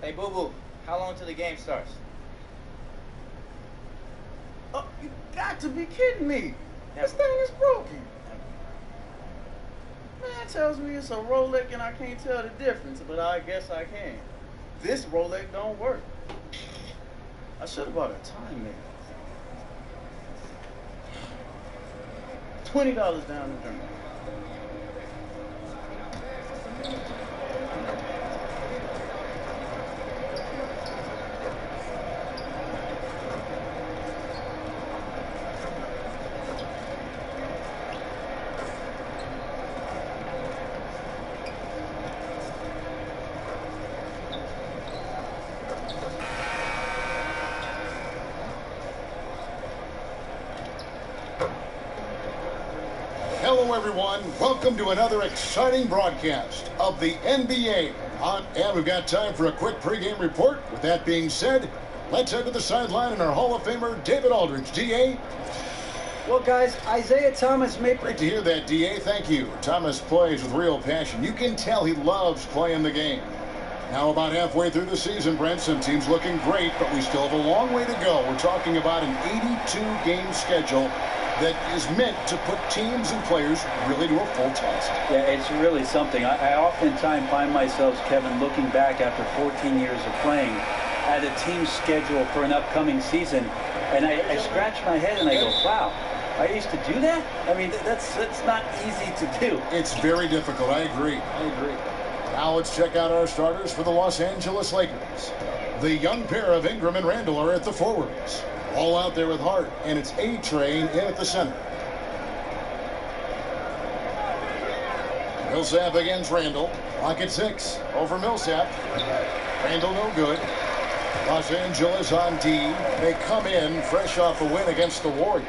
Hey, Boo Boo, how long till the game starts? Oh, you got to be kidding me. Never. This thing is broken. Man tells me it's a Rolex and I can't tell the difference, but I guess I can. This Rolex don't work. I should have bought a time measure. $20 down the drain. Hello, everyone. Welcome to another exciting broadcast of the NBA. And we've got time for a quick pregame report. With that being said, let's head to the sideline and our Hall of Famer, David Aldridge. D.A.? Well, guys, Isaiah Thomas may... Great to hear that, D.A. Thank you. Thomas plays with real passion. You can tell he loves playing the game. Now about halfway through the season, Brent, some teams looking great, but we still have a long way to go. We're talking about an 82-game schedule that is meant to put teams and players really to a full test. Yeah, it's really something. I oftentimes find myself, Kevin, looking back after 14 years of playing at a team's schedule for an upcoming season, and I scratch my head and I go, wow, I used to do that? I mean, that's not easy to do. It's very difficult. I agree. Now let's check out our starters for the Los Angeles Lakers. The young pair of Ingram and Randall are at the forwards. All out there with Hart, and it's A-Train in at the center. Millsap against Randall. Clock at 6. Over Millsap. Randall no good. Los Angeles on D. They come in fresh off a win against the Warriors.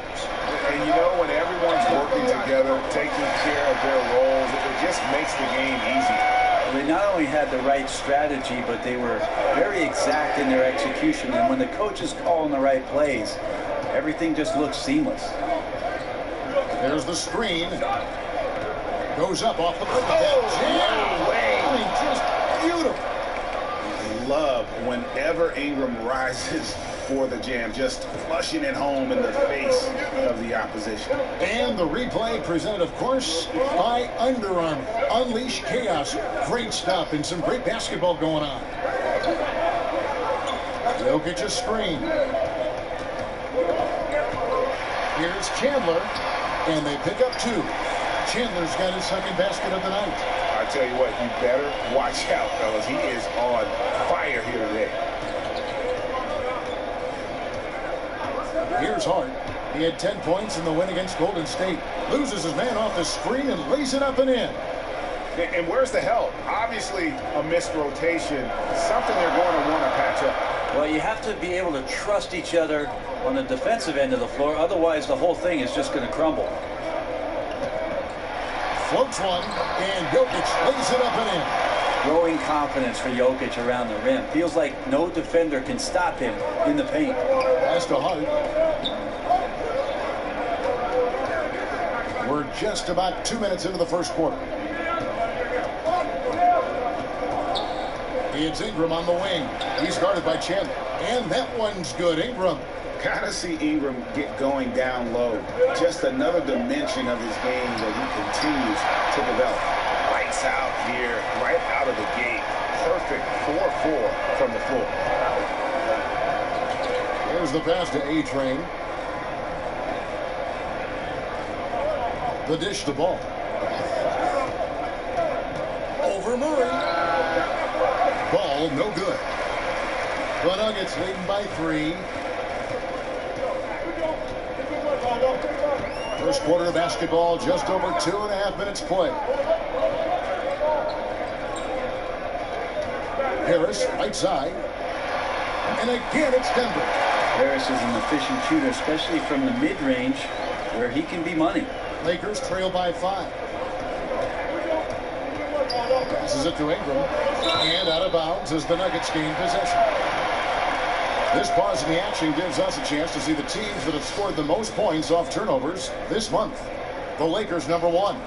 And you know, when everyone's working together, taking care of their roles, it just makes the game easier. They not only had the right strategy, but they were very exact in their execution. And when the coach is calling the right plays, everything just looks seamless. There's the screen. Goes up off the foot. No way. I mean, just beautiful. Love whenever Ingram rises for the jam, just flushing it home in the face of the opposition. And the replay presented, of course, by Under Armour. Unleash chaos. Great stuff and some great basketball going on. Jokic's screen. Here's Chandler, and they pick up 2. Chandler's got his second basket of the night. I tell you what, you better watch out, fellas. He is on fire here today. Here's Hart. He had 10 points in the win against Golden State. Loses his man off the screen and lays it up and in. And where's the help? Obviously, a missed rotation. Something they're going to want to patch up. Well, you have to be able to trust each other on the defensive end of the floor. Otherwise, the whole thing is just going to crumble. Floats one, and Jokic lays it up and in. Growing confidence for Jokic around the rim. Feels like no defender can stop him in the paint. Pass to Hart. We're just about 2 minutes into the first quarter. It's Ingram on the wing. He's guarded by Chandler. And that one's good. Ingram. Gotta see Ingram get going down low. Just another dimension of his game that he continues to develop. Lights out here, right out of the gate. Perfect 4-4 from the floor. There's the pass to A-Train. The dish to Ball. Over Murray. Ball no good. The Nuggets leading by 3. First quarter of basketball, just over 2.5 minutes play. Harris, right side. And again, it's Denver. Harris is an efficient shooter, especially from the mid-range, where he can be money. Lakers trail by 5. Passes it to Ingram. And out of bounds as the Nuggets gain possession. This pause in the action gives us a chance to see the teams that have scored the most points off turnovers this month. The Lakers, number 1.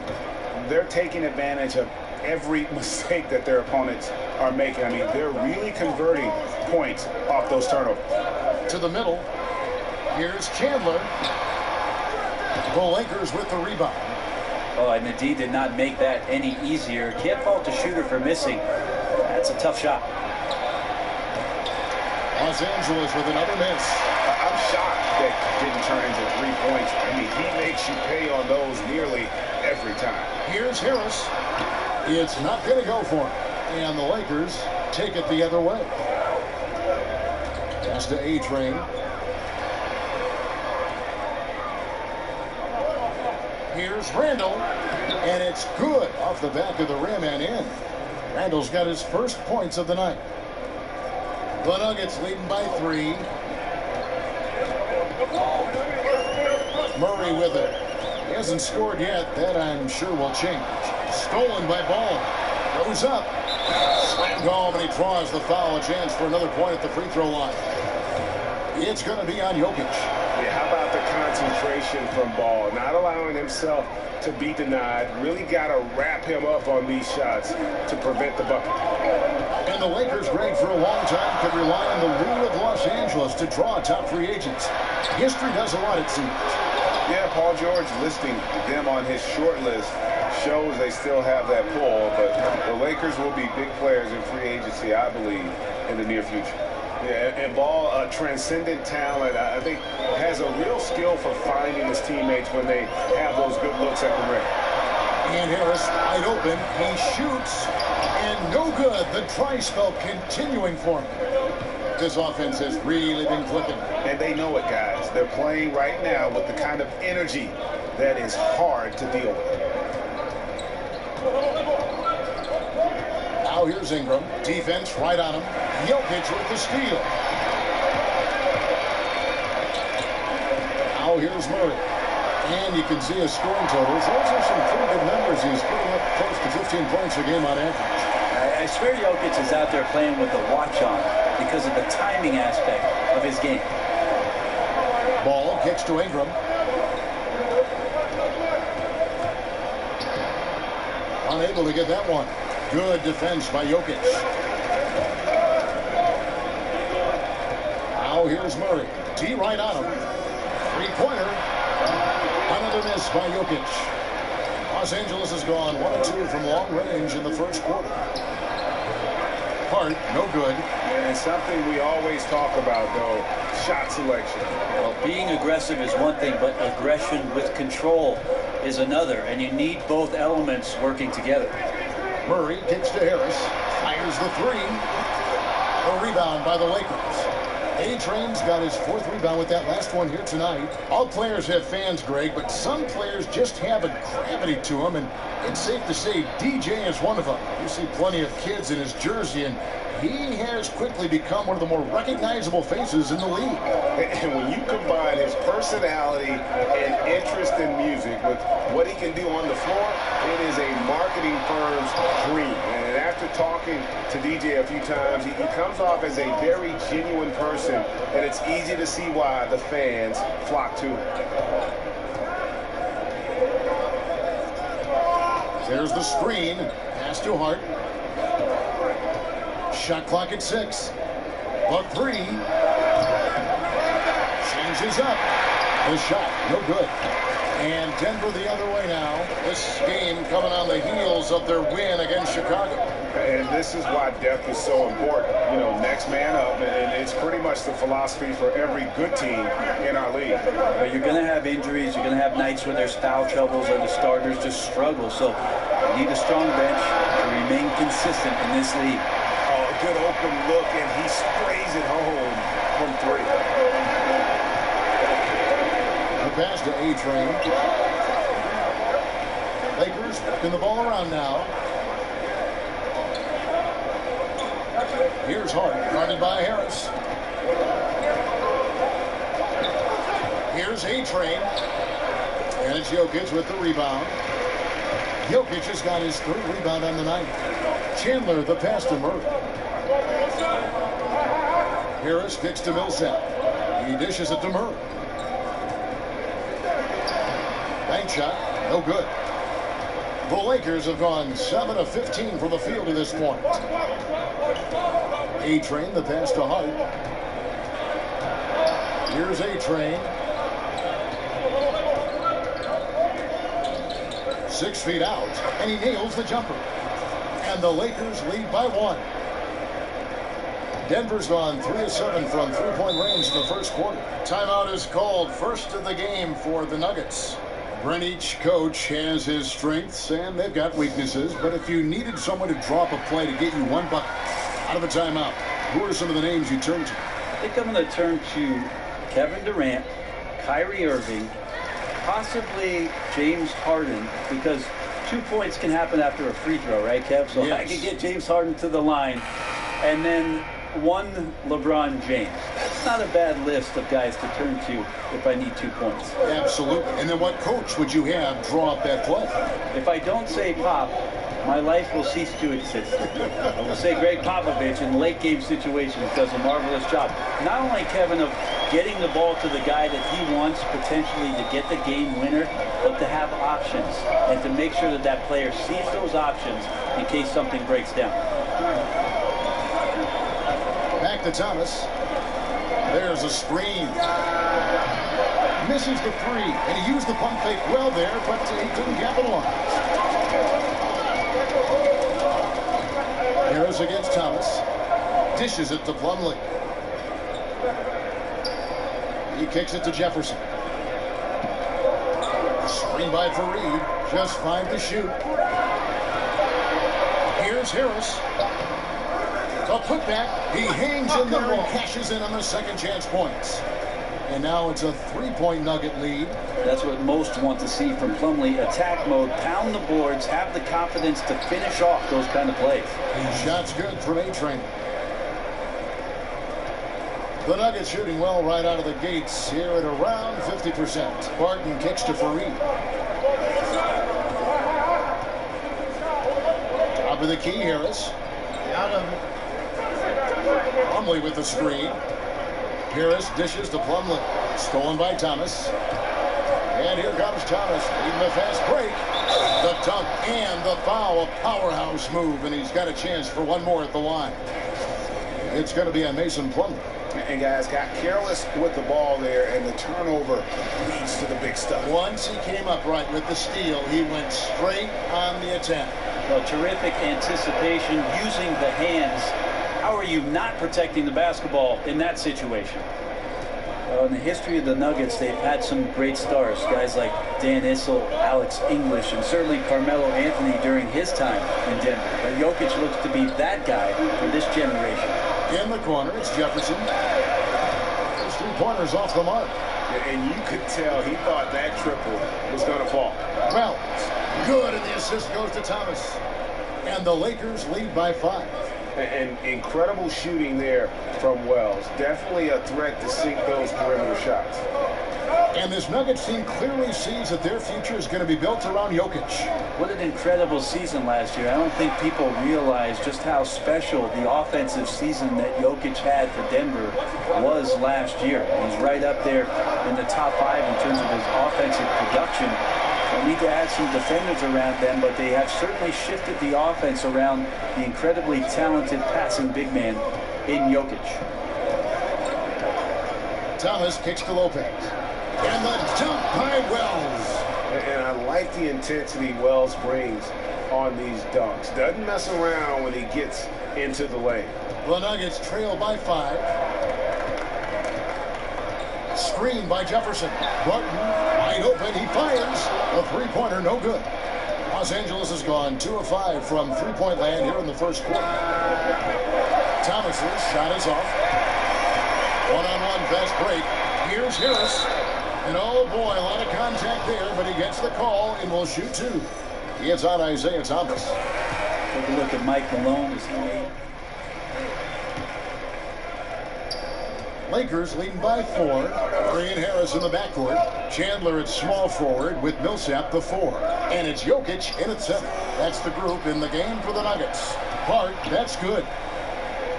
They're taking advantage of every mistake that their opponents are making. I mean, they're really converting points off those turnovers. To the middle. Here's Chandler. The Lakers with the rebound. Oh, and the D did not make that any easier. Can't fault the shooter for missing. That's a tough shot. Los Angeles with another miss. I'm shocked that didn't turn into 3 points. I mean, he makes you pay on those nearly every time. Here's Harris. It's not going to go for him. And the Lakers take it the other way. Pass to A-Train. Here's Randall. And it's good off the back of the rim and in. Randall's got his first points of the night. The Nuggets leading by 3. Murray with it. He hasn't scored yet. That I'm sure will change. Stolen by Ball. Goes up. Slammed home, and he draws the foul. A chance for another point at the free throw line. It's going to be on Jokic. Yeah, how about the concentration from Ball? Not allowing himself to be denied. Really got to wrap him up on these shots to prevent the bucket. And the Lakers, Greg, for a long time could rely on the lure of Los Angeles to draw top free agents. History does a lot, it seems. Yeah, Paul George listing them on his short list shows they still have that pull, but the Lakers will be big players in free agency, I believe, in the near future. Yeah, and Ball, a transcendent talent, I think has a real skill for finding his teammates when they have those good looks at the rim. And Harris wide open. He shoots, and no good. The dry spell continuing for him. This offense has really been clicking. And they know it, guys. They're playing right now with the kind of energy that is hard to deal with. Now here's Ingram. Defense right on him. Jokic with the steal. Now here's Murray. And you can see his scoring totals. Those are some pretty good numbers. He's putting up close to 15 points a game on average. I swear Jokic is out there playing with the watch on because of the timing aspect of his game. Ball kicks to Ingram. Unable to get that one. Good defense by Jokic. Now here's Murray. T right on him. Three-pointer. Another miss by Jokic. Los Angeles has gone 1 of 2 from long range in the first quarter. Hart, no good. And something we always talk about, though, shot selection. Well, being aggressive is one thing, but aggression with control is another, and you need both elements working together. Murray kicks to Harris. Fires the three. A rebound by the Lakers. A-Train's got his 4th rebound with that last one here tonight. All players have fans, Greg, but some players just have a gravity to them, and it's safe to say DJ is one of them. You see plenty of kids in his jersey, and he has quickly become one of the more recognizable faces in the league. And when you combine his personality and interest in music with what he can do on the floor, it is a marketing firm's dream. And after talking to DJ a few times, he comes off as a very genuine person, and it's easy to see why the fans flock to him. There's the screen. Pass to Hart. Shot clock at 6. The three. Changes up. The shot, no good. And Denver the other way now. This game coming on the heels of their win against Chicago. And this is why depth is so important. You know, next man up, and it's pretty much the philosophy for every good team in our league. You're going to have injuries. You're going to have nights where there's foul troubles or the starters just struggle. So you need a strong bench to remain consistent in this league. Oh, a good open look, and he sprays it home from 3. The pass to A-Train. Lakers working the ball around now. Here's Hart, guarded by Harris. Here's A-Train. And it's Jokic with the rebound. Jokic has got his 3rd rebound on the night. Chandler, the pass to Murray. Harris kicks to Millsap. He dishes it to Murray. Bank shot, no good. The Lakers have gone 7 of 15 from the field to this point. A-Train, the pass to Hart. Here's A-Train. 6 feet out, and he nails the jumper. And the Lakers lead by 1. Denver's gone 3 of 7 from three-point range in the first quarter. Timeout is called, first of the game for the Nuggets. Brent, each coach has his strengths and they've got weaknesses, but if you needed someone to drop a play to get you 1 bucket out of a timeout, who are some of the names you turn to? I think I'm going to turn to Kevin Durant, Kyrie Irving, possibly James Harden, because 2 points can happen after a free throw, right, Kev? So yes. I could get James Harden to the line, and then 1 LeBron James. That's not a bad list of guys to turn to if I need 2 points. Absolutely. And then what coach would you have draw up that play? If I don't say Pop, my life will cease to exist. I will say Greg Popovich in late game situations does a marvelous job. Not only, Kevin, of getting the ball to the guy that he wants potentially to get the game winner, but to have options and to make sure that that player sees those options in case something breaks down. Back to Thomas. There's a screen. Misses the 3, and he used the pump fake well there, but he couldn't capitalize. Harris against Thomas. Dishes it to Plumlee. He kicks it to Jefferson. Screen by Fareed. Just 5 to shoot. Here's Harris. A putback. He hangs in there and cashes in on the second chance points. And now it's a 3-point Nugget lead. That's what most want to see from Plumlee. Attack mode, pound the boards, have the confidence to finish off those kind of plays. Shots good from A-Train. The Nuggets shooting well right out of the gates here at around 50%. Barton kicks to Fareed. Top of the key, Harris. Out of it. Plumlee with the screen. Harris dishes to Plumlee. Stolen by Thomas. And here comes Thomas. Even a fast break. The dunk and the foul. A powerhouse move. And he's got a chance for 1 more at the line. It's going to be on Mason Plumlee. And guys got careless with the ball there, and the turnover leads to the big stuff. Once he came up right with the steal, he went straight on the attack. Well, terrific anticipation using the hands. How are you not protecting the basketball in that situation? Well, in the history of the Nuggets, they've had some great stars. Guys like Dan Issel, Alex English, and certainly Carmelo Anthony during his time in Denver. But Jokic looks to be that guy for this generation. In the corner, it's Jefferson. Those 3-pointers off the mark. And you could tell he thought that triple was going to fall. Well, good, and the assist goes to Thomas. And the Lakers lead by 5. And incredible shooting there from Wells. Definitely a threat to sink those perimeter shots. And this Nuggets team clearly sees that their future is going to be built around Jokic. What an incredible season last year. I don't think people realize just how special the offensive season that Jokic had for Denver was last year. He's right up there in the top 5 in terms of his offensive production. They'll need to add some defenders around them, but they have certainly shifted the offense around the incredibly talented passing big man in Jokic. Thomas kicks to Lopez. And the dunk by Wells. And I like the intensity Wells brings on these dunks. Doesn't mess around when he gets into the lane. The Nuggets trail by 5. Screen by Jefferson. Barton wide open. He fires. A 3-pointer, no good. Los Angeles has gone 2 of 5 from 3-point land here in the first quarter. Thomas's shot is off. One-on-one fast break. Here's Harris. And oh boy, a lot of contact there, but he gets the call and will shoot 2. It's on Isaiah Thomas. Take a look at Mike Malone as he made. Lakers leading by 4. Free and Harris in the backcourt. Chandler at small forward with Millsap the 4. And it's Jokic in at 7. That's the group in the game for the Nuggets. Hart, that's good.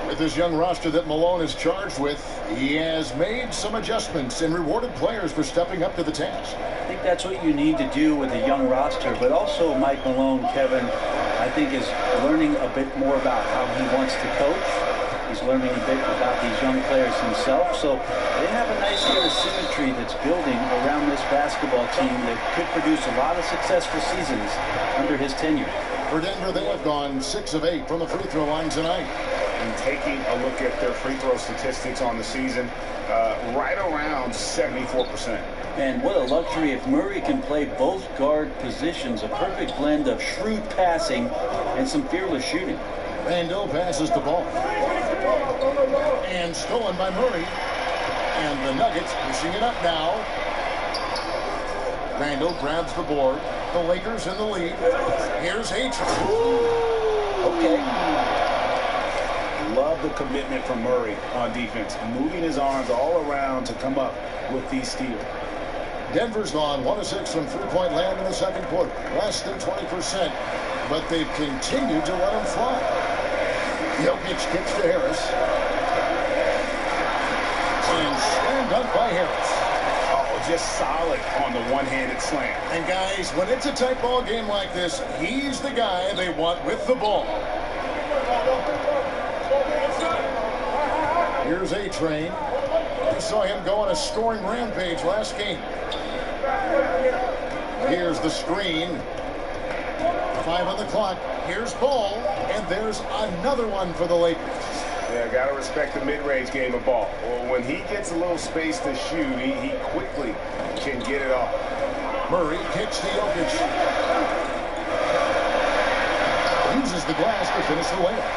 With this young roster that Malone is charged with, he has made some adjustments and rewarded players for stepping up to the task. I think that's what you need to do with a young roster, but also Mike Malone, Kevin, I think is learning a bit more about how he wants to coach. He's learning a bit about these young players himself, so they have a nice bit of symmetry that's building around this basketball team that could produce a lot of successful seasons under his tenure. For Denver, they have gone 6 of 8 from the free throw line tonight. And taking a look at their free throw statistics on the season, right around 74%. And what a luxury if Murray can play both guard positions, a perfect blend of shrewd passing and some fearless shooting. Randall passes the ball. And stolen by Murray. And the Nuggets pushing it up now. Randall grabs the board. The Lakers in the lead. Here's H. Okay. Love the commitment from Murray on defense, moving his arms all around to come up with these steals. Denver's gone 1 of 6 from three-point land in the second quarter. Less than 20%, but they've continued to let him fly. Jokic kicks to Harris. And slam dunk by Harris. Oh, just solid on the one-handed slam. And guys, when it's a tight ball game like this, he's the guy they want with the ball. Here's A-Train. We saw him go on a scoring rampage last game. Here's the screen. 5 on the clock. Here's Ball. And there's another one for the Lakers. Yeah, got to respect the mid-range game of ball. Well, when he gets a little space to shoot, he quickly can get it off. Murray kicks to Jokic. Uses the glass to finish the layup.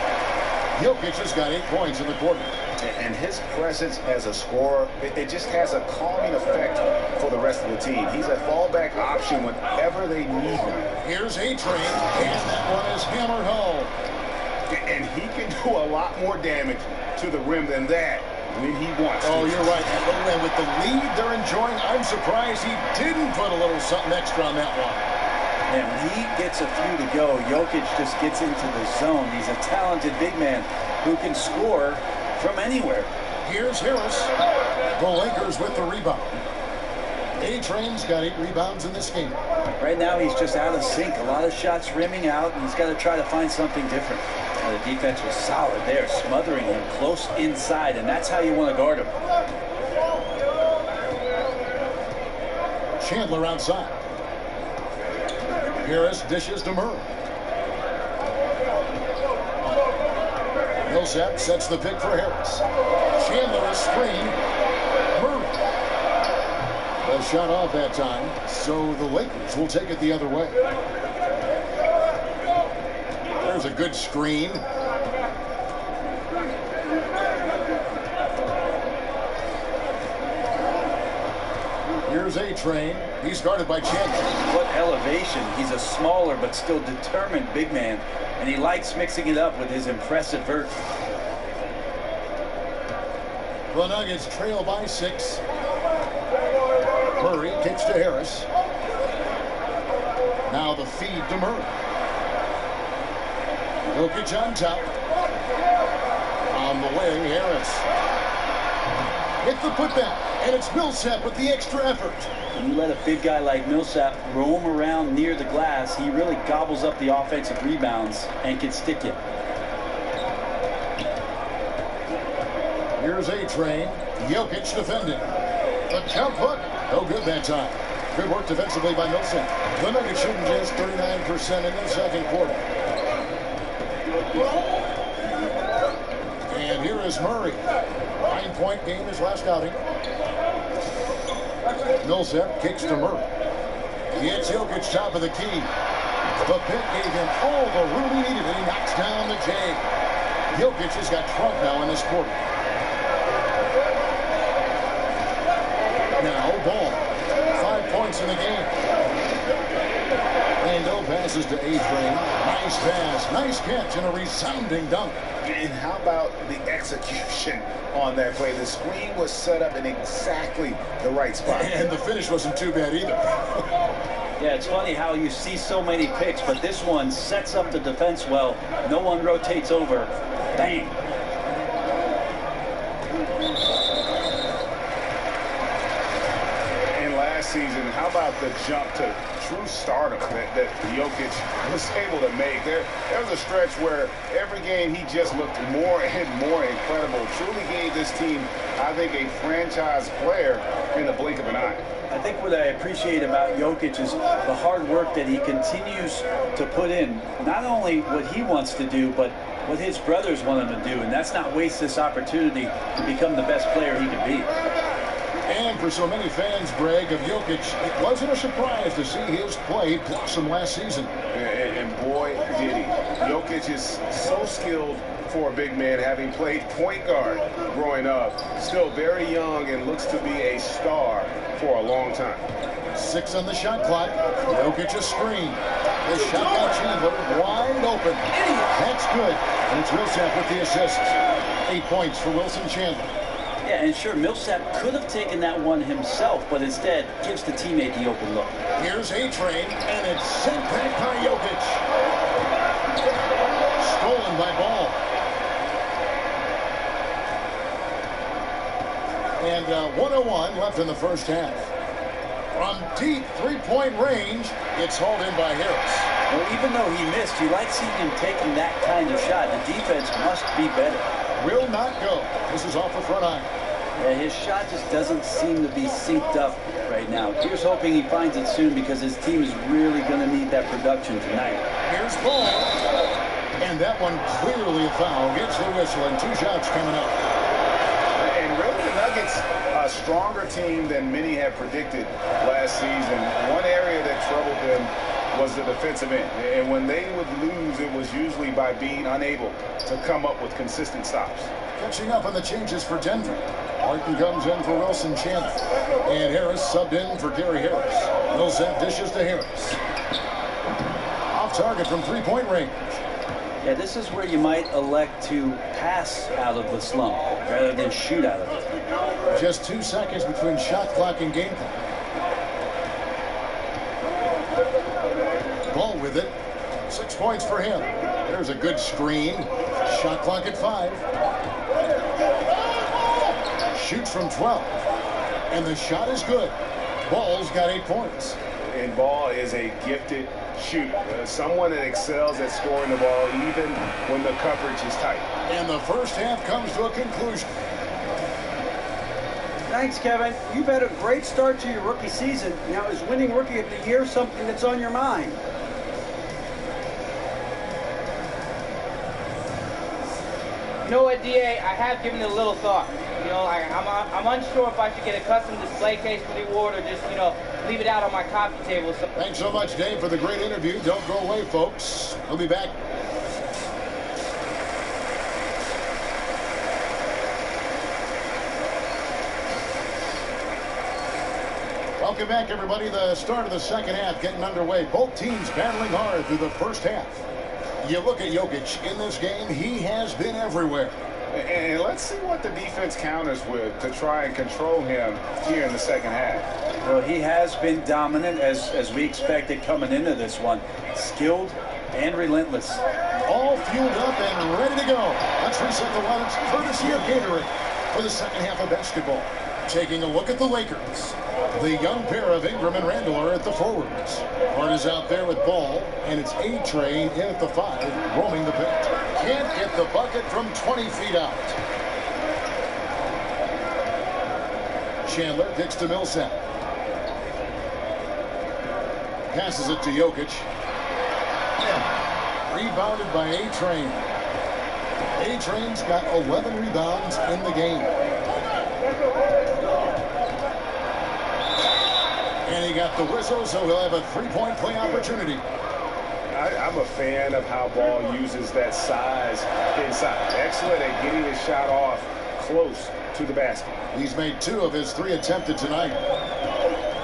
Jokic has got 8 points in the quarter. And his presence as a scorer, it just has a calming effect for the rest of the team. He's a fallback option whenever they need him. Here's A-Train, and that one is hammered home. And he can do a lot more damage to the rim than that when he wants to. Oh, you're right. And with the lead they're enjoying, I'm surprised he didn't put a little something extra on that one. And when he gets a few to go, Jokic just gets into the zone. He's a talented big man who can score from anywhere. Here's Harris. The Lakers with the rebound. A-Train's got 8 rebounds in this game. Right now he's just out of sync. A lot of shots rimming out, and he's got to try to find something different. And the defense was solid there, smothering him close inside, and that's how you want to guard him. Chandler outside. Harris dishes to Murray. Millsap sets the pick for Harris. Chandler a screen. Murray. A shot off that time, so the Lakers will take it the other way. There's a good screen. Here's A-Train. He's guarded by Chandler. What elevation. He's a smaller but still determined big man, and he likes mixing it up with his impressive vert. The Nuggets trail by 6. Murray kicks to Harris. Now the feed to Murray. Jokic on top. On the wing, Harris. With the putback, and it's Millsap with the extra effort. When you let a big guy like Millsap roam around near the glass, he really gobbles up the offensive rebounds and can stick you. Here's A-Train. Jokic defending. The count hook. No good that time. Good work defensively by Millsap. The Nuggets shooting just 39% in the second quarter. And here is Murray. 9-point game his last outing. Millsap kicks to Murray. He hits Jokic top of the key. The pick gave him all the room he needed, and he knocks down the J. Jokic has got Trump now in this quarter. Now Ball. 5 points in the game. Randall passes to A-Train. Nice pass, nice catch, and a resounding dunk. And how about the execution on that play? The screen was set up in exactly the right spot. And the finish wasn't too bad either. Yeah, it's funny how you see so many picks, but this one sets up the defense well. No one rotates over. Bang. And last season, how about the jump to true stardom that Jokic was able to make? There was a stretch where every game he just looked more and more incredible. Truly gave this team, I think, a franchise player in the blink of an eye. I think what I appreciate about Jokic is the hard work that he continues to put in. Not only what he wants to do, but what his brothers want him to do. And that's not waste this opportunity to become the best player he can be. And for so many fans, Greg, of Jokic, it wasn't a surprise to see his play blossom last season. And boy, did he. Jokic is so skilled for a big man, having played point guard growing up. Still very young and looks to be a star for a long time. 6 on the shot clock. Jokic a screen. The shot by Chandler wide open. That's good. And it's Millsap with the assist. 8 points for Wilson Chandler. Yeah, and sure, Millsap could have taken that one himself, but instead gives the teammate the open look. Here's A-Train, and it's sent back by Jokic. Stolen by Ball. And 1:01 left in the first half. From deep three-point range, it's hauled in by Harris. Well, even though he missed, you like seeing him taking that kind of shot. The defense must be better. Will not go. This is off the front iron. Yeah, his shot just doesn't seem to be synced up right now. Here's hoping he finds it soon because his team is really going to need that production tonight. Here's Ball. And that one clearly a foul. Gets the whistle and 2 shots coming up. And really the Nuggets, a stronger team than many had predicted last season. One area that troubled them was the defensive end. And when they would lose, it was usually by being unable to come up with consistent stops. Catching up on the changes for Denver. Martin comes in for Wilson Chandler. And Harris subbed in for Gary Harris. Millsap dishes to Harris. Off target from three-point range. Yeah, this is where you might elect to pass out of the slump rather than shoot out of it. Just 2 seconds between shot clock and game clock. Ball with it. 6 points for him. There's a good screen. Shot clock at 5. Shoots from 12. And the shot is good. Ball's got 8 points. And Ball is a gifted shooter. Someone that excels at scoring the ball even when the coverage is tight. And the first half comes to a conclusion. Thanks, Kevin. You've had a great start to your rookie season. Now, is winning Rookie of the Year something that's on your mind? You know what, DA? I have given it a little thought. You know, I'm unsure if I should get a custom display case for the award or just, you know, leave it out on my coffee table. So Thanks so much, Dave, for the great interview. Don't go away, folks. We'll be back. Welcome back, everybody. The start of the second half getting underway. Both teams battling hard through the first half. You look at Jokic in this game, he has been everywhere. And let's see what the defense counters with to try and control him here in the second half. Well, he has been dominant as we expected coming into this one. Skilled and relentless. All fueled up and ready to go. Let's reset the lineups courtesy of Gatorade for the second half of basketball. Taking a look at the Lakers. The young pair of Ingram and Randall are at the forwards. Hart is out there with Ball, and it's A-Train in at the 5, roaming the paint. Can't get the bucket from 20 feet out. Chandler kicks to Millsap. Passes it to Jokic. Rebounded by A-Train. A-Train's got 11 rebounds in the game. And he got the whistle, so he'll have a three-point play opportunity. I'm a fan of how Ball uses that size inside. Excellent at getting his shot off close to the basket. He's made 2 of his 3 attempted tonight.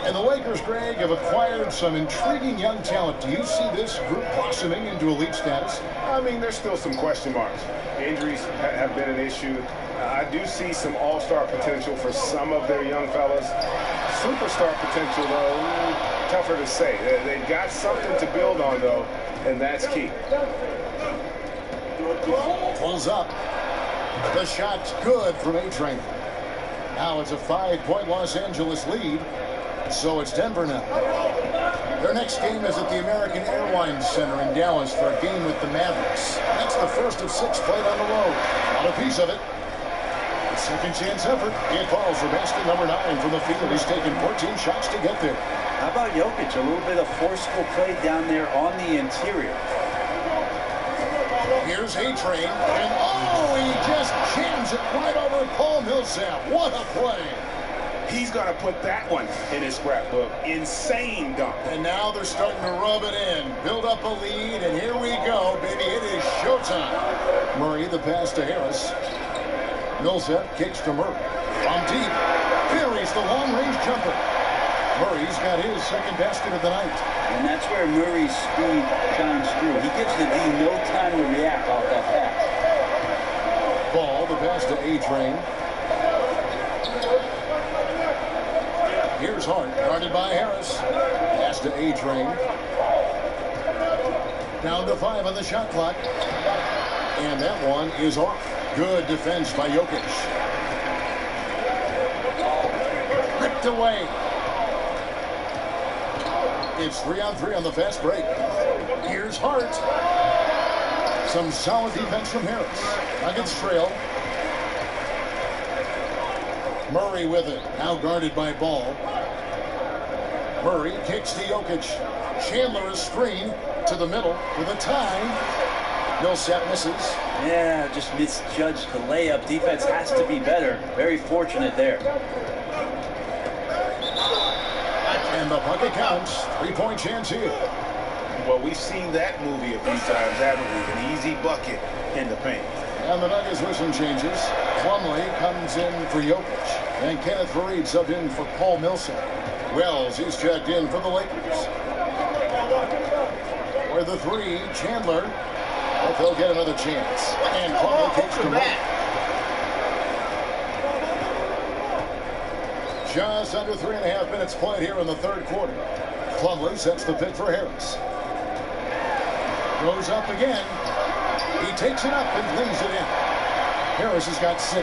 And the Lakers, Greg, have acquired some intriguing young talent. Do you see this group blossoming into elite status? I mean, there's still some question marks. Injuries have been an issue. I do see some all-star potential for some of their young fellas. Superstar potential, though, tougher to say. They've got something to build on, though, and that's key. Pulls up. The shot's good from A-Train. Now it's a 5-point Los Angeles lead. So it's Denver now. Their next game is at the American Airlines Center in Dallas for a game with the Mavericks. That's the first of 6 played on the road. Not a piece of it. The second chance effort. It falls for basket number 9 from the field. He's taken 14 shots to get there. How about Jokic? A little bit of forceful play down there on the interior. Here's A-Train, and oh, he just jams it right over Paul Millsap. What a play. He's going to put that one in his scrapbook. Insane dunk. And now they're starting to rub it in. Build up a lead, and here we go, baby. It is showtime. Murray, the pass to Harris. Millsap kicks to Murray. From deep, buries the long-range jumper. Murray's got his second basket of the night. And that's where Murray's speed shines through. He gives the D no time to react off that pass. Ball, the pass to A-Train. Here's Hart, guarded by Harris. Pass to A-Train. Down to 5 on the shot clock. And that one is off. Good defense by Jokic. Ripped away. It's 3-on-3 on the fast break. Here's Hart. Some solid defense from Harris. Nuggets trail. Murray with it. Now guarded by Ball. Murray kicks to Jokic. Chandler a screen to the middle with a tie. Millsap misses. Yeah, just misjudged the layup. Defense has to be better. Very fortunate there. And the bucket counts. 3-point chance here. Well, we've seen that movie a few times, haven't we? An easy bucket in the paint. And the Nuggets with some changes. Plumlee comes in for Jokic. And Kenneth Faried subbed in for Paul Millsap. Wells, he's checked in for the Lakers. For the 3, Chandler. But they'll get another chance. And Plumlee kicks to Murray. Just under 3.5 minutes played here in the third quarter. Plumlee sets the pick for Harris. Goes up again. He takes it up and lays it in. Harris has got 6.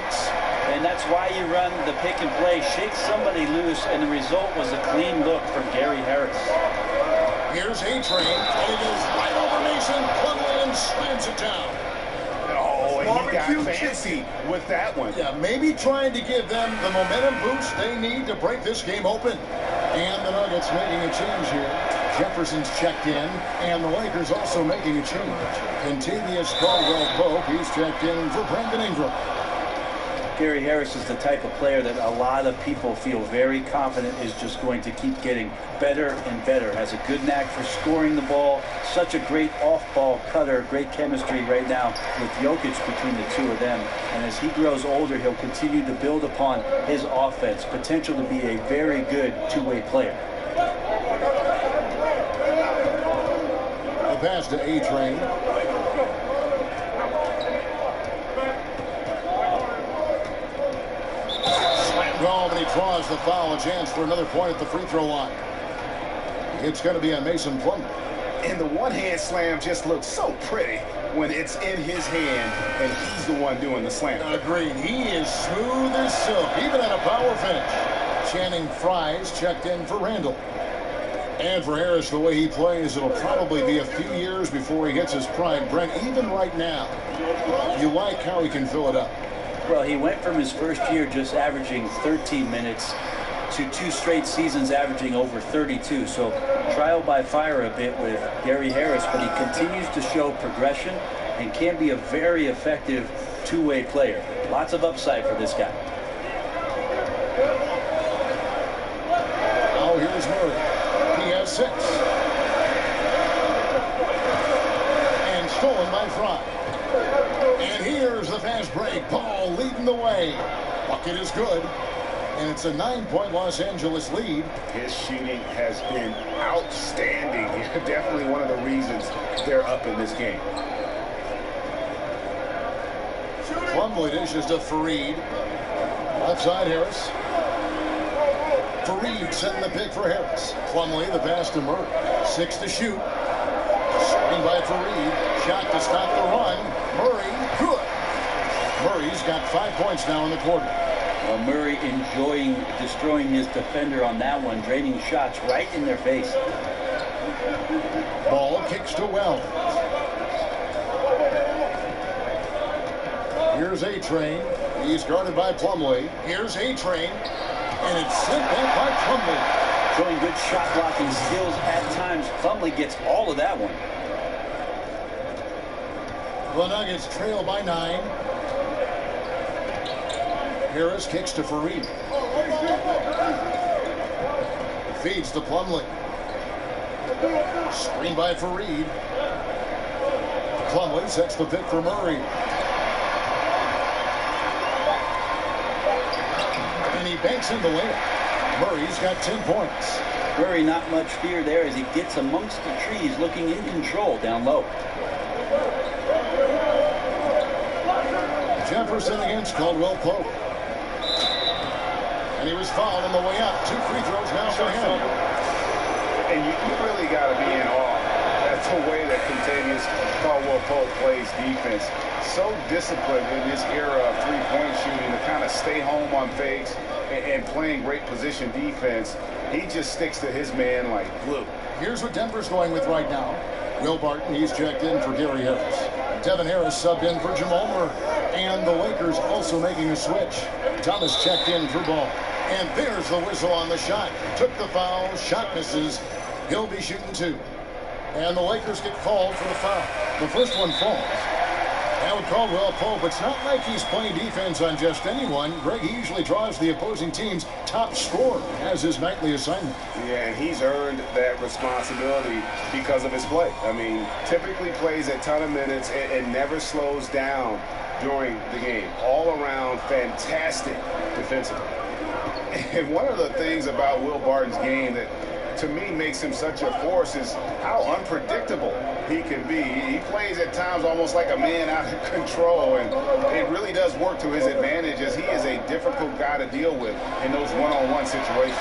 And that's why you run the pick and play. Shake somebody loose, and the result was a clean look from Gary Harris. Here's A-Train, and it is right over Mason. Plumlee and slams it down. Oh, and he got fancy with that one. Yeah, maybe trying to give them the momentum boost they need to break this game open. And the Nuggets making a change here. Jefferson's checked in, and the Lakers also making a change. Contavious Caldwell-Pope, he's checked in for Brandon Ingram. Gary Harris is the type of player that a lot of people feel very confident is just going to keep getting better and better. Has a good knack for scoring the ball. Such a great off-ball cutter. Great chemistry right now with Jokic between the two of them. And as he grows older, he'll continue to build upon his offense. Potential to be a very good two-way player. The pass to A-Train. And he draws the foul. A chance for another point at the free throw line. It's going to be on Mason Plumlee. And the one-hand slam just looks so pretty when it's in his hand and he's the one doing the slam. Agreed. He is smooth as silk, even at a power finish. Channing Fries checked in for Randall. And for Harris, the way he plays, it'll probably be a few years before he hits his prime. Brent, even right now, you like how he can fill it up. Well, he went from his first year just averaging 13 minutes to 2 straight seasons averaging over 32. So trial by fire a bit with Gary Harris, but he continues to show progression and can be a very effective two-way player. Lots of upside for this guy. Now here's Murray. He has 6. And stolen by Fry. And here's the fast break. Paul leading the way. Bucket is good. And it's a 9-point Los Angeles lead. His shooting has been outstanding. Definitely one of the reasons they're up in this game. Plumlee dishes to Faried. Left side Harris. Faried setting the pick for Harris. Plumlee the pass to Murray. 6 to shoot. Screen by Faried. Shot to stop the run. Murray, good. Murray's got 5 points now in the quarter. Well, Murray enjoying destroying his defender on that one, draining shots right in their face. Ball kicks to Wells. Here's A-Train. He's guarded by Plumlee. Here's A-Train. And it's sent back by Plumlee. Showing good shot blocking skills at times. Plumlee gets all of that one. The Nuggets trail by 9. Harris kicks to Fareed. Feeds to Plumlee. Screen by Fareed. Plumlee sets the pick for Murray. And he banks in the layup. Murray's got 10 points. Murray, not much fear there as he gets amongst the trees, looking in control down low. Jefferson against Caldwell Pope. And he was fouled on the way up. 2 free throws now for him. And you really got to be in awe. That's the way that Contavious Caldwell Pope plays defense. So disciplined in this era of three-point shooting to kind of stay home on fakes and playing great position defense. He just sticks to his man like glue. Here's what Denver's going with right now. Will Barton, he's checked in for Gary Harris. Devin Harris subbed in for Jamal Murray. And the Lakers also making a switch. Thomas checked in for Ball. And there's the whistle on the shot. Took the foul, shot misses. He'll be shooting 2. And the Lakers get called for the foul. The first one falls. Now with Caldwell Pope, it's not like he's playing defense on just anyone. Greg usually draws the opposing team's top scorer as his nightly assignment. Yeah, and he's earned that responsibility because of his play. I mean, typically plays a ton of minutes and never slows down during the game. All around fantastic defensively. And one of the things about Will Barton's game that to me makes him such a force is how unpredictable he can be. He plays at times almost like a man out of control, and it really does work to his advantage as he is a difficult guy to deal with in those one-on-one situations.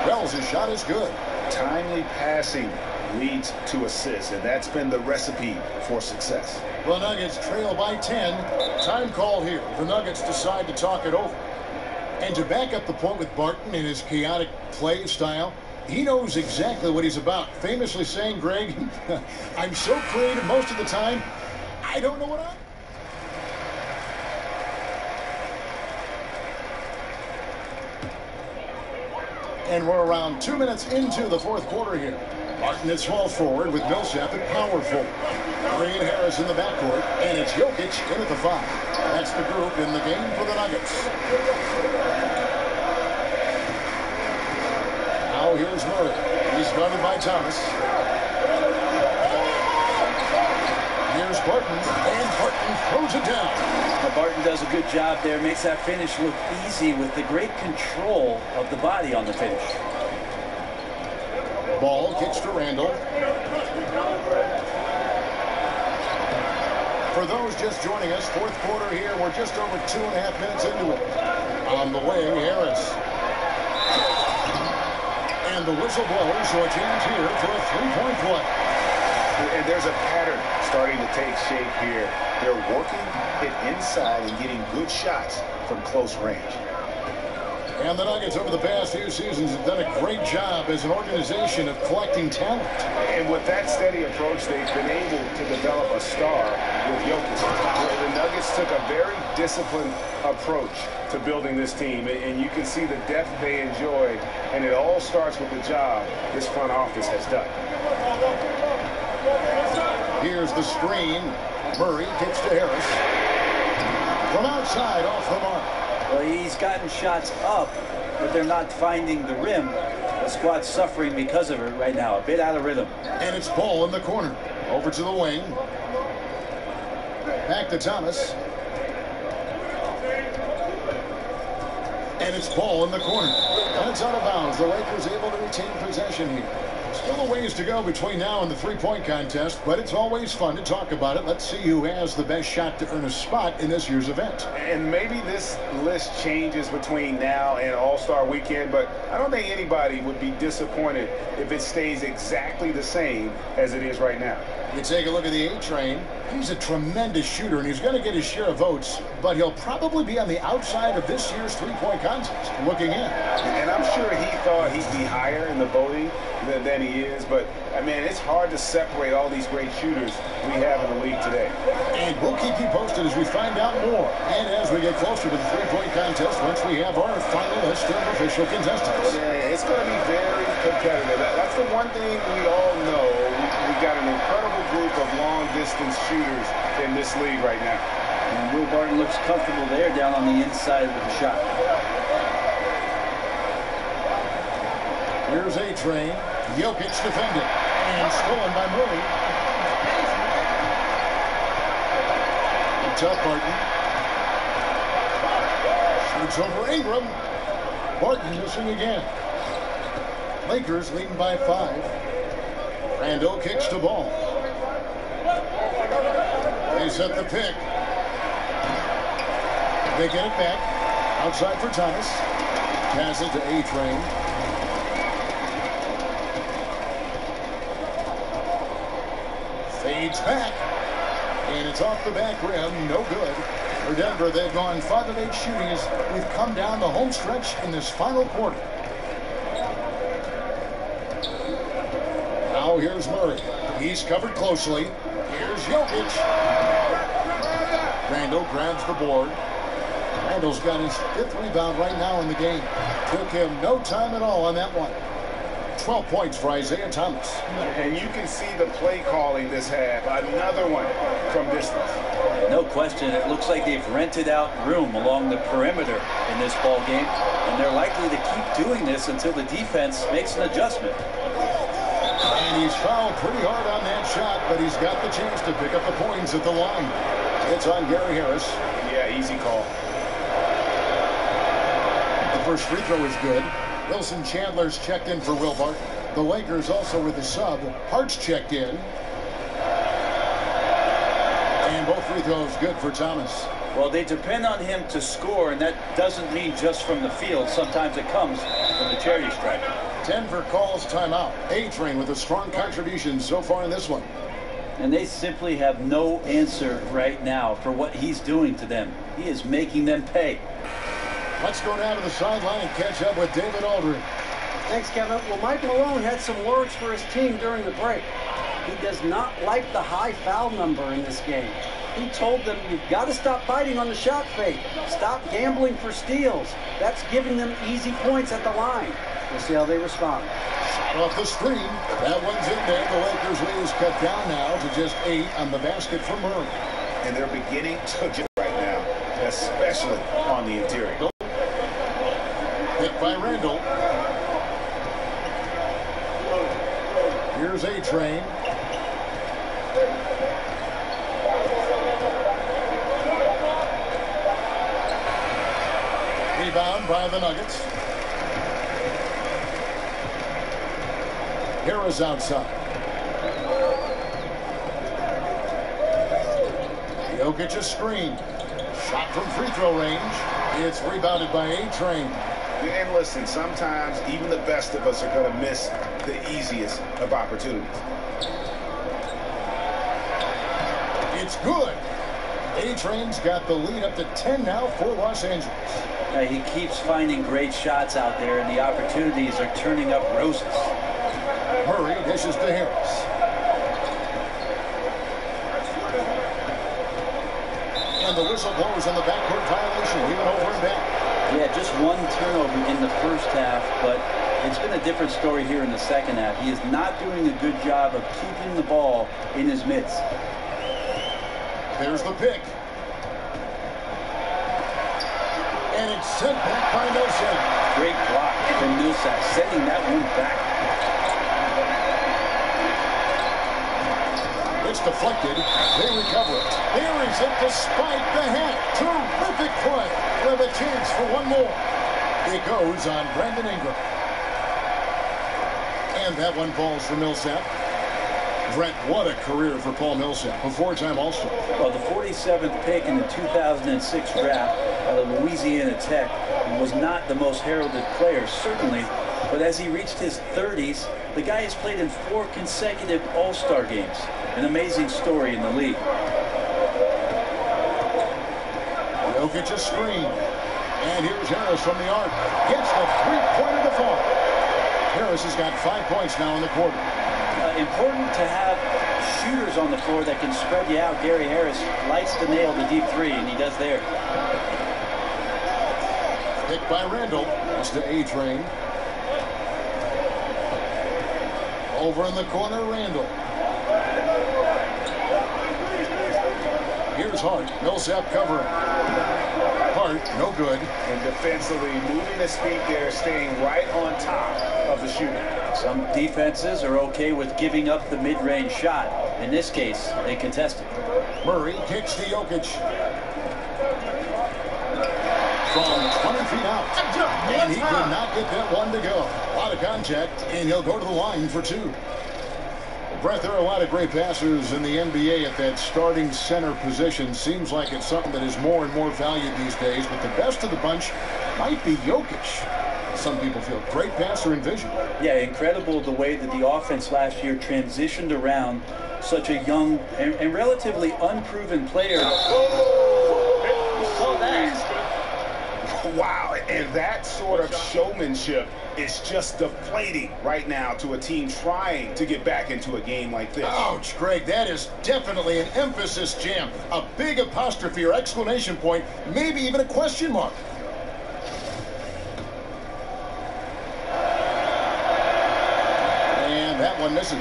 Wells' shot is good. Timely passing leads to assists, and that's been the recipe for success. The Nuggets trail by 10. Time call here. The Nuggets decide to talk it over. And to back up the point with Barton in his chaotic play style, he knows exactly what he's about. Famously saying, Greg, I'm so creative most of the time, I don't know what I'm... And we're around 2 minutes into the fourth quarter here. Barton at small forward with Millsap at power forward. Murray and Harris in the backcourt, and it's Jokic in at the 5. That's the group in the game for the Nuggets. Now here's Murray. He's guarded by Thomas. Here's Barton, and Barton throws it down. Now Barton does a good job there, makes that finish look easy with the great control of the body on the finish. Ball kicks to Randall. For those just joining us, fourth quarter here, we're just over 2.5 minutes into it. On the wing, Harris. And the whistle blows, so a chance here for a three-point play. And there's a pattern starting to take shape here. They're working it inside and getting good shots from close range. And the Nuggets over the past few seasons have done a great job as an organization of collecting talent. And with that steady approach, they've been able to develop a star with Jokic. The Nuggets took a very disciplined approach to building this team, and you can see the depth they enjoy, and it all starts with the job this front office has done. Here's the screen. Murray kicks to Harris. From outside, off the mark. Well, he's gotten shots up, but they're not finding the rim. The squad's suffering because of it right now, a bit out of rhythm. And it's Ball in the corner. Over to the wing. Back to Thomas. And it's Ball in the corner. And it's out of bounds. The Lakers able to retain possession here. Still a ways to go between now and the three-point contest, but it's always fun to talk about it. Let's see who has the best shot to earn a spot in this year's event. And maybe this list changes between now and All-Star Weekend, but I don't think anybody would be disappointed if it stays exactly the same as it is right now. You take a look at the A-Train. He's a tremendous shooter, and he's going to get his share of votes, but he'll probably be on the outside of this year's three-point contest, looking in. And I'm sure he thought he'd be higher in the voting than he is, but, I mean, it's hard to separate all these great shooters we have in the league today. And we'll keep you posted as we find out more, and as we get closer to the three-point contest once we have our final list of official contestants. Yeah, it's going to be very competitive. That's the one thing we all know. We've got an incredible group of long-distance shooters in this league right now. And Will Barton looks comfortable there down on the inside of the shot. Here's A-Train. Jokic defended. And stolen by Murray. It's up Barton. Shoots over Ingram. Barton missing again. Lakers leading by 5. Randall kicks the ball. They set the pick. They get it back. Outside for Thomas. Pass it to A-Train. Fades back. And it's off the back rim. No good. For Denver, they've gone 5 of 8 shooting as we've come down the home stretch in this final quarter. Now here's Murray. He's covered closely. Here's Jokic. Randall grabs the board. Randall's got his 5th rebound right now in the game. Took him no time at all on that one. 12 points for Isaiah Thomas. And you can see the play calling this half. Another one from distance. No question. It looks like they've rented out room along the perimeter in this ball game, and they're likely to keep doing this until the defense makes an adjustment. And he's fouled pretty hard on that shot, but he's got the chance to pick up the points at the line. It's on Gary Harris. Yeah, easy call. The first free throw is good. Wilson Chandler's checked in for Will Barton. The Lakers also with a sub. Hart's checked in. And both free throws good for Thomas. Well, they depend on him to score, and that doesn't mean just from the field. Sometimes it comes from the charity stripe. Denver calls timeout. A-Train with a strong contribution so far in this one. And they simply have no answer right now for what he's doing to them. He is making them pay. Let's go down to the sideline and catch up with David Aldridge. Thanks, Kevin. Well, Mike Malone had some words for his team during the break. He does not like the high foul number in this game. He told them, you've got to stop biting on the shot fake. Stop gambling for steals. That's giving them easy points at the line. We'll see how they respond. Shot off the screen. That one's in there. The Lakers lead is cut down now to just 8 on the basket for Murray. And they're beginning to get right now, especially on the interior. Hit by Randall. Here's A-Train. Rebound by the Nuggets. Harris outside. Jokic a screen. Shot from free throw range. It's rebounded by A-Train. And listen, sometimes even the best of us are going to miss the easiest of opportunities. It's good. A-Train's got the lead up to 10 now for Los Angeles. He keeps finding great shots out there, and the opportunities are turning up roses. Murray dishes to Harris. And the whistle blows on the backcourt violation. He went over and back. Yeah, just one turnover in the first half, but it's been a different story here in the second half. He is not doing a good job of keeping the ball in his midst. There's the pick. And it's sent back by Millsap. Great block from Millsap, sending that one back. It's deflected. They recover it. Buries it despite the hit. Terrific play. With a chance for one more. It goes on Brandon Ingram. And that one falls for Millsap. Brent, what a career for Paul Millsap, a four-time All-Star. Well, the 47th pick in the 2006 draft out of Louisiana Tech was not the most heralded player, certainly, but as he reached his 30s, the guy has played in 4 consecutive All-Star games. An amazing story in the league. Jokic a screen. And here's Harris from the arc. Gets the three-pointer to fall. Harris has got 5 points now in the quarter. Important to have shooters on the floor that can spread you out. Gary Harris likes to nail the deep three, and he does there. Picked by Randall. That's to A-Train. Over in the corner, Randall. Here's Hart. Millsap covering. Hart, no good. And defensively, moving his feet there, staying right on top of the shooter. Some defenses are okay with giving up the mid-range shot. In this case, they contest it. Murray kicks to Jokic. From 20 feet out. And he could not get that one to go. A lot of contact, and he'll go to the line for 2. Brett, there are a lot of great passers in the NBA at that starting center position. Seems like it's something that is more and more valued these days, but the best of the bunch might be Jokic. Some people feel great passer and vision. Yeah, incredible the way that the offense last year transitioned around such a young and relatively unproven player. Saw that. Wow, and that sort of showmanship is just deflating right now to a team trying to get back into a game like this. Ouch, Greg, that is definitely an emphasis jam. A big apostrophe or exclamation point, maybe even a question mark. And that one misses.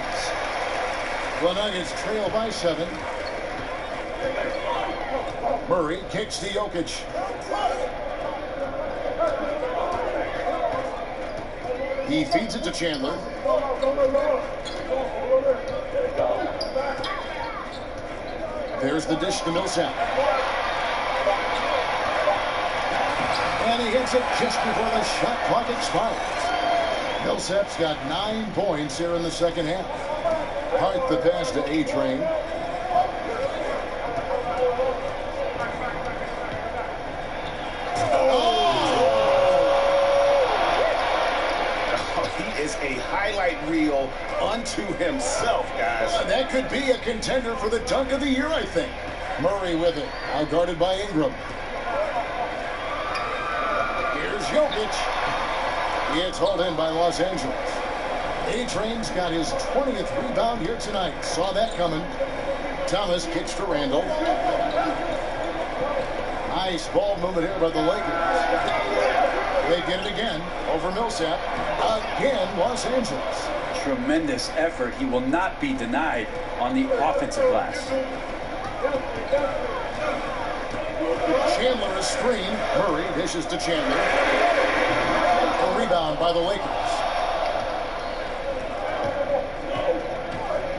The Nuggets trail by 7. Murray kicks to Jokic. He feeds it to Chandler. There's the dish to Millsap. And he hits it just before the shot clock expires. Millsap's got 9 points here in the second half. Hart the pass to A-Train. Is a highlight reel unto himself, guys. That could be a contender for the dunk of the year, I think. Murray with it, out guarded by Ingram. Here's Jokic. It's hauled in by Los Angeles. A-Train's got his 20th rebound here tonight. Saw that coming. Thomas kicks to Randall. Nice ball movement here by the Lakers. They get it again over Millsap. Again, Los Angeles. Tremendous effort. He will not be denied on the offensive glass. Chandler a screen. Murray dishes to Chandler. A rebound by the Lakers.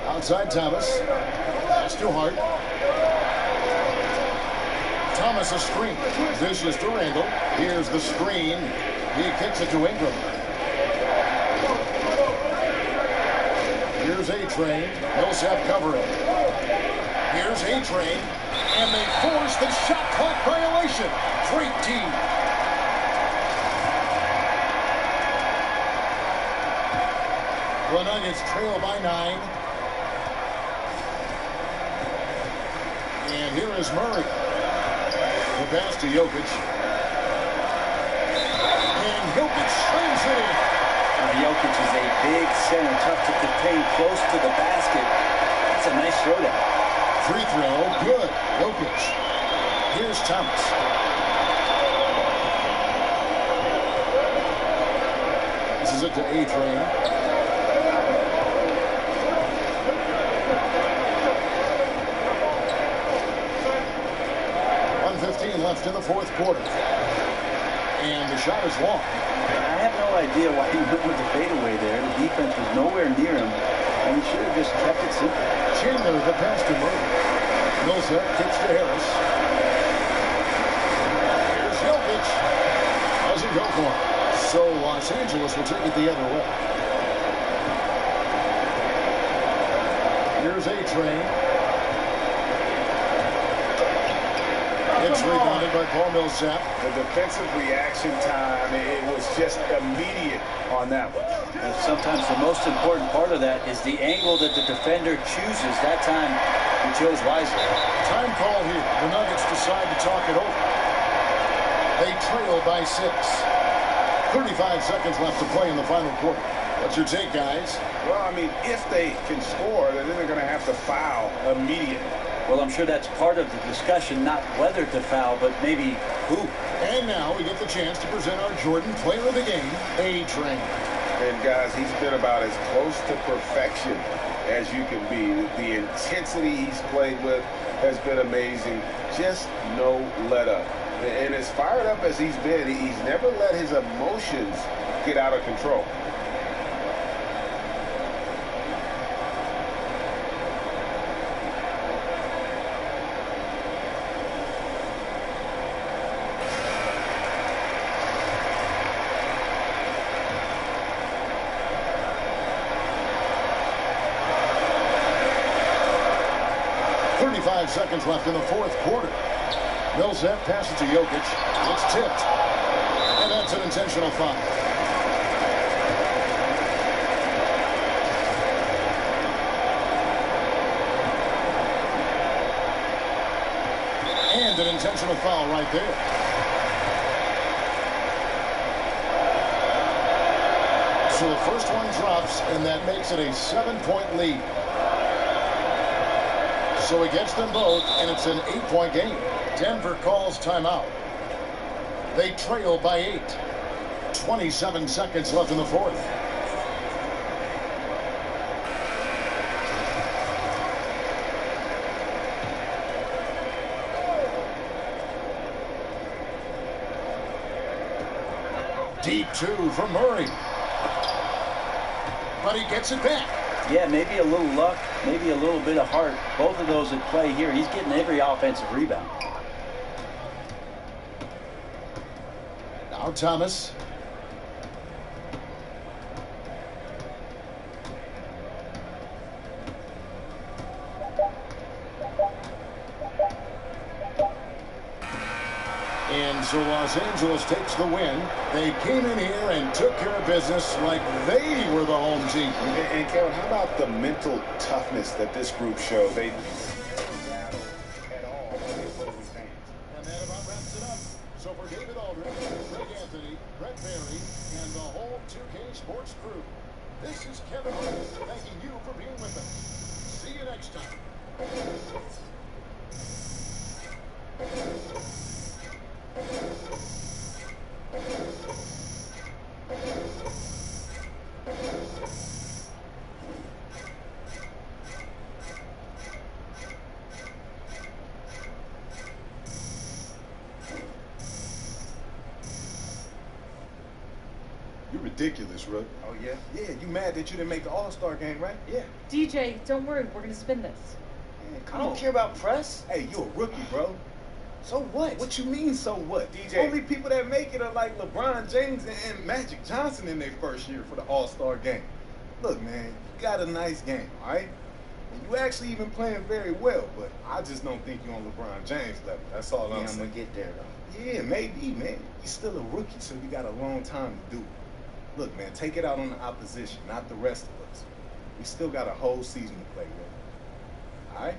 Outside Thomas. That's to Hart. Thomas a screen. Dishes to Randall. Here's the screen. He kicks it to Ingram. Here's A-Train. Millsap covering. Here's A-Train. And they force the shot clock violation. Great team. The Nuggets trail by 9. And here is Murray. The pass to Jokic. And Jokic slams it in. Jokic is a big center, tough to contain, close to the basket. That's a nice throwdown. Free throw, good. Jokic. Here's Thomas. This is it to A-Train. Left in the fourth quarter. And the shot is long. I have no idea why he went with the fadeaway there. The defense was nowhere near him, and he should have just kept it simple. Chandler, the pass to Murray. Millsap kicks to Harris. Here's Jokic. Doesn't go for it. So Los Angeles will take it the other way. Here's A-Train. It's rebounded by Paul Millsap. The defensive reaction time, it was just immediate on that one. And sometimes the most important part of that is the angle that the defender chooses. That time, he chose wisely. Time call here. The Nuggets decide to talk it over. They trail by 6. 35 seconds left to play in the final quarter. What's your take, guys? Well, I mean, if they can score, then they're going to have to foul immediately. Well, I'm sure that's part of the discussion, not whether to foul, but maybe who. And now we get the chance to present our Jordan Player of the Game, A-Train. And guys, he's been about as close to perfection as you can be. The intensity he's played with has been amazing. Just no let up. And as fired up as he's been, he's never let his emotions get out of control. Seconds left in the fourth quarter. Millsap passes to Jokic. It's tipped. And that's an intentional foul. And an intentional foul right there. So the first one drops, and that makes it a 7-point lead. So he gets them both, and it's an 8-point game. Denver calls timeout. They trail by 8. 27 seconds left in the fourth. Deep 2 from Murray. But he gets it back. Yeah, maybe a little luck, maybe a little bit of heart. Both of those at play here. He's getting every offensive rebound. Now Thomas. And so Los Angeles takes the win. They came in here and took care of business like they were the home team. And Kevin, how about the mental toughness that this group showed? They And that about wraps it up. So for David Aldridge, Greg Anthony, Brett Barry, and the whole 2K Sports crew, this is Kevin Hart thanking you for being with us. See you next time. You're ridiculous, Rook. Oh, yeah? Yeah, you mad that you didn't make the All-Star game, right? Yeah. DJ, don't worry, we're gonna spin this. Man, I don't care about press. Hey, you a rookie, bro. So what? What you mean, so what? DJ. Only people that make it are like LeBron James and Magic Johnson in their first year for the All-Star game. Look, man, you got a nice game, all right? And you actually even playing very well, but I just don't think you're on LeBron James level. That's all I'm I'm saying. gonna get there though. Yeah, maybe, man. You're still a rookie, so you got a long time to do it. Look, man, take it out on the opposition, not the rest of us. We still got a whole season to play with. All right?